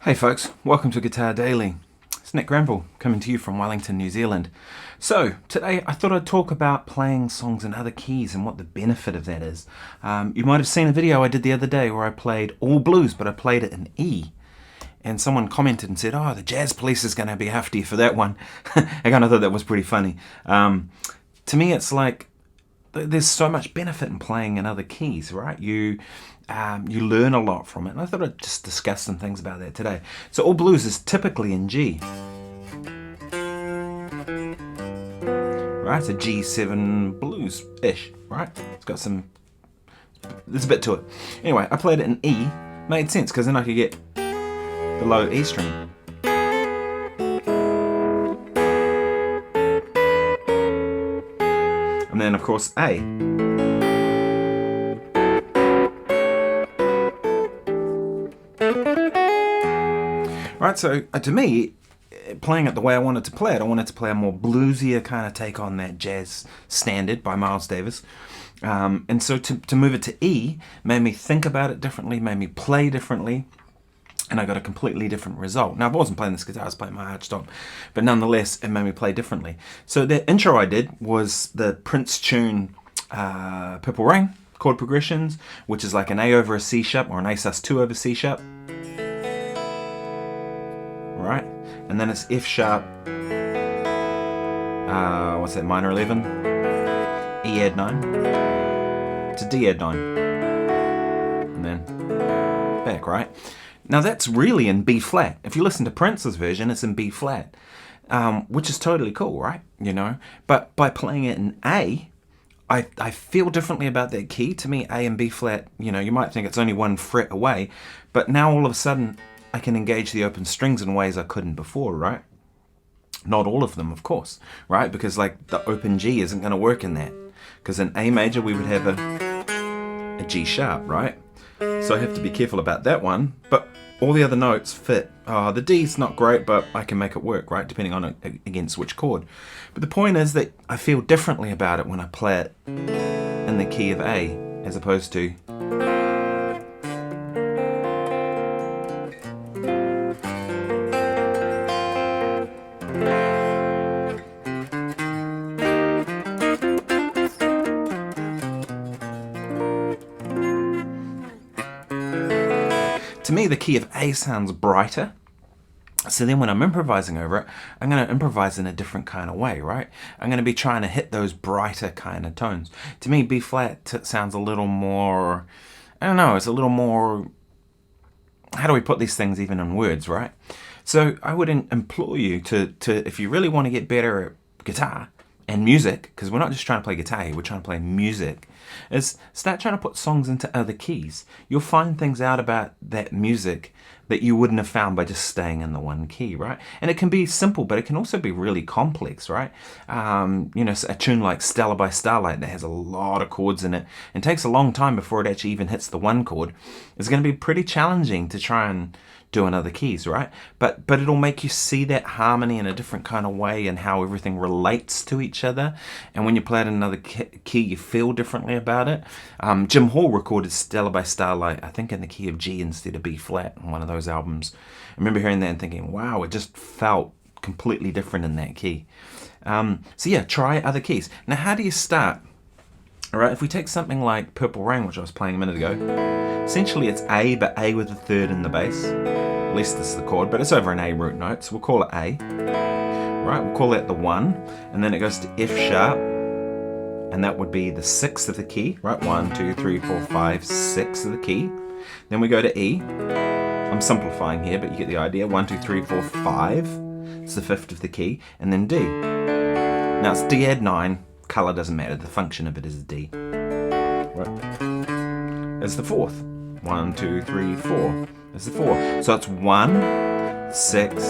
Hey folks, welcome to Guitar Daily. It's Nick Granville coming to you from Wellington, New Zealand. So today I thought I'd talk about playing songs in other keys and what the benefit of that is. You might have seen a video I did the other day where I played all blues, but I played it in E. And someone commented and said, "Oh, the jazz police is going to be after you for that one." I kind of thought that was pretty funny. To me, it's like there's so much benefit in playing in other keys, right? You learn a lot from it, and I thought I'd just discuss some things about that today. So all blues is typically in G, right? It's a G7 blues-ish, right? It's got there's a bit to it. Anyway, I played it in E, made sense, because then I could get the low E string. And then, of course, A. Right, so to me, playing it the way I wanted to play it, I wanted to play a more bluesier kind of take on that jazz standard by Miles Davis. And so to move it to E made me think about it differently, made me play differently, and I got a completely different result. Now, I wasn't playing this guitar, I was playing my archtop, but nonetheless, it made me play differently. So the intro I did was the Prince tune Purple Rain chord progressions, which is like an A over a C sharp or an A sus2 over C sharp. Right, and then it's F sharp, what's that, minor 11, E add 9, to D add 9, and then back, right? Now that's really in B flat. If you listen to Prince's version, it's in B flat, which is totally cool, right? You know, but by playing it in A, I feel differently about that key. To me, A and B flat, you know, you might think it's only one fret away, but now all of a sudden, I can engage the open strings in ways I couldn't before, right? Not all of them, of course, right? Because like the open G isn't going to work in that. Because in A major, we would have a G sharp, right? So I have to be careful about that one, but all the other notes fit. The D's not great, but I can make it work, right? Depending on against which chord. But the point is that I feel differently about it when I play it in the key of A, as opposed to to me, the key of A sounds brighter. So then when I'm improvising over it, I'm going to improvise in a different kind of way, right? I'm going to be trying to hit those brighter kind of tones. To me, B flat sounds a little more, I don't know, it's a little more, how do we put these things even in words, right? So I would implore you to if you really want to get better at guitar and music, because we're not just trying to play guitar here, we're trying to play music, is start trying to put songs into other keys. You'll find things out about that music that you wouldn't have found by just staying in the one key, right? And it can be simple, but it can also be really complex, right? You know, a tune like Stella by Starlight that has a lot of chords in it and takes a long time before it actually even hits the one chord. It's going to be pretty challenging to try and do in other keys, right? But it'll make you see that harmony in a different kind of way and how everything relates to each other. And when you play it in another key, you feel differently about it. Jim Hall recorded Stella by Starlight, I think in the key of G instead of B flat on one of those albums. I remember hearing that and thinking, wow, it just felt completely different in that key. So yeah, try other keys. Now, how do you start? All right, if we take something like Purple Rain, which I was playing a minute ago, essentially it's A, but A with a third in the bass. At least this is the chord, but it's over an A root note, so we'll call it A. Right, we'll call that the 1, and then it goes to F sharp, and that would be the 6th of the key, right? 1, 2, 3, 4, 5, 6 of the key. Then we go to E. I'm simplifying here, but you get the idea. 1, 2, 3, 4, 5. It's the 5th of the key, and then D. Now it's D add 9. Color doesn't matter, the function of it is D. Right. It's the 4th. 1, 2, 3, 4. It's the 4. So it's 1, 6,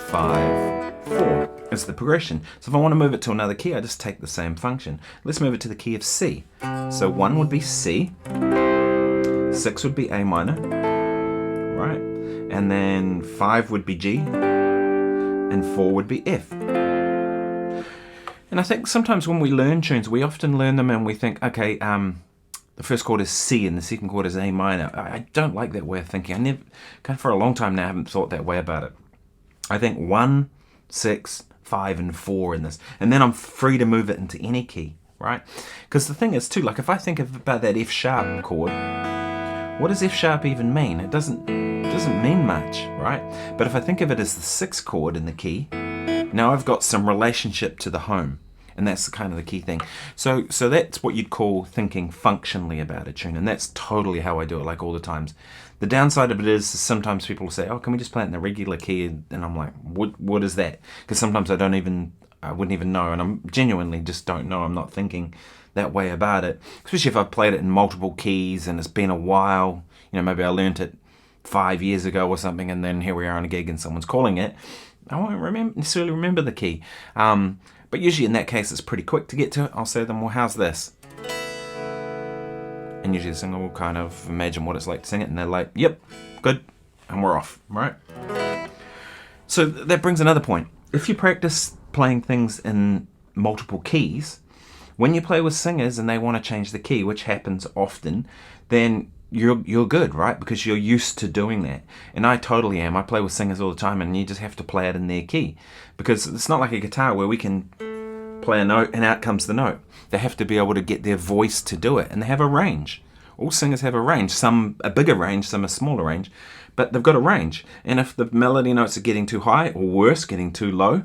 5, 4. It's the progression. So if I want to move it to another key, I just take the same function. Let's move it to the key of C. So 1 would be C. 6 would be A minor. Right. And then 5 would be G. And 4 would be F. And I think sometimes when we learn tunes, we often learn them and we think, okay, the first chord is C and the second chord is A minor. I don't like that way of thinking. I never, kind of for a long time now, I haven't thought that way about it. I think 1, 6, 5, and 4 in this, and then I'm free to move it into any key, right? Because the thing is too, like if I think about that F sharp chord, what does F sharp even mean? It doesn't mean much, right? But if I think of it as the 6th chord in the key, now I've got some relationship to the home. And that's kind of the key thing. So that's what you'd call thinking functionally about a tune. And that's totally how I do it, like all the times. The downside of it is sometimes people will say, oh, can we just play it in the regular key? And I'm like, what is that? Because sometimes I wouldn't even know. And I'm genuinely just don't know. I'm not thinking that way about it. Especially if I've played it in multiple keys and it's been a while. Maybe I learned it 5 years ago or something. And then here we are on a gig and someone's calling it. I won't necessarily remember the key. But usually in that case, it's pretty quick to get to it. I'll say to them, well, how's this? And usually the singer will kind of imagine what it's like to sing it. And they're like, yep, good. And we're off, right? So that brings another point. If you practice playing things in multiple keys, when you play with singers and they want to change the key, which happens often, then you're good, right? Because you're used to doing that. And I totally am. I play with singers all the time and you just have to play it in their key. Because it's not like a guitar where we can play a note and out comes the note. They have to be able to get their voice to do it. And they have a range. All singers have a range. Some a bigger range, some a smaller range. But they've got a range. And if the melody notes are getting too high, or worse, getting too low,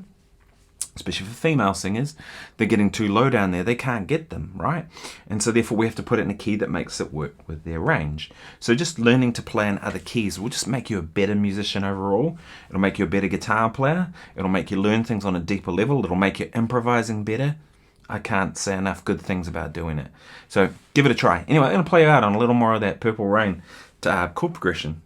especially for female singers, they're getting too low down there, they can't get them, right? And so therefore we have to put it in a key that makes it work with their range. So just learning to play in other keys will just make you a better musician overall. It'll make you a better guitar player. It'll make you learn things on a deeper level. It'll make you improvising better. I can't say enough good things about doing it. So give it a try. Anyway, I'm going to play you out on a little more of that Purple Rain chord progression.